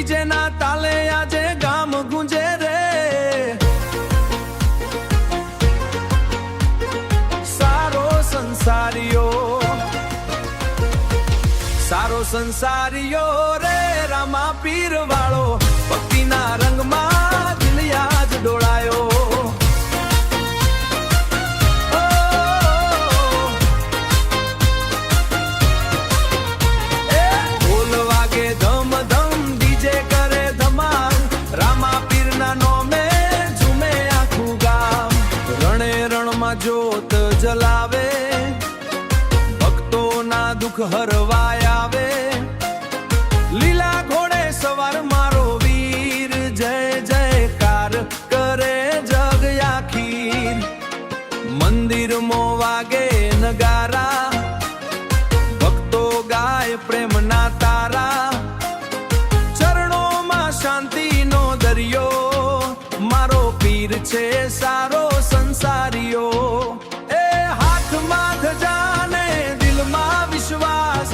DJ ના તાલે આજે ગામ ગુંજે રે, સારો સંસારીઓ રે, રામા પીર વાળો ભક્તિના રંગમાં દિલિયા જ ડોળાયો. ઢોલ વાગે ધમ ધમ, ડીજે કરે ધમાલ, રામા પીરના નોમે ઝૂમે આખું ગામ. રણે રણમાં જ્યોત જલાવે, ભક્તોના દુઃખ હરવાય આવે. લીલા ઘોડે સવાર મારો વીર, જય જયકાર કરે જગ આખીર. મંદિરમાં વાગે નગારા, ભક્તો ગાય પ્રેમના તારા. ચરણોમાં શાંતિનો દરિયો, મારો પીર છે સારો સંસારીઓ. એ હાથમાં ધજાને દિલમાં વિશ્વાસ,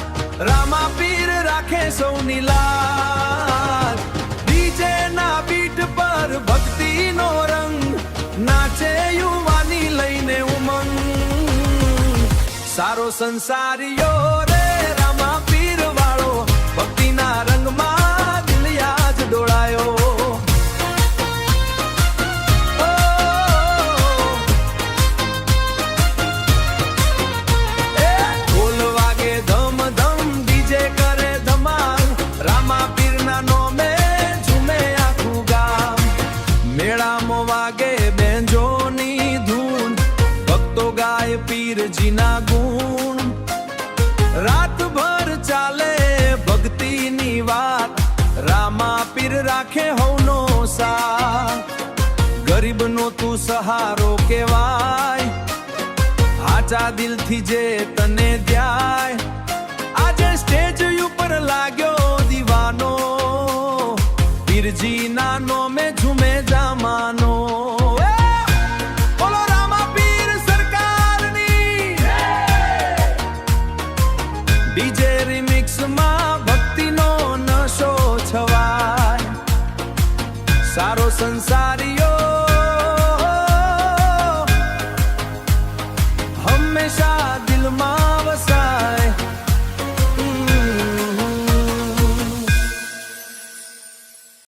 રામા પીર રાખે સૌની લાજ. ડીજે ના બીટ પર ભક્તિનો રંગ, નાચે યુવાની લઈને ઉમંગ. સારો સંસારીઓ રે, રામા પીર વાળો ભક્તિના રંગમાં દિલિયા જ ડોળાયો. પીરજીના ગુણ રાતભર ચાલે ભક્તિની વાત, રામા પીર રાખે હવનો સાથ. ગરીબનો તું સહારો કેવાય, હાચા દિલથી જે તને ધ્યાય. આજે સ્ટેજ ઉપર લાગ્યો દીવાનો, પીરજીના નોમે ઝૂમે જામાનો. ડીજે રિમિક્સમાં ભક્તિનો નશો છવાય, સારો સંસાર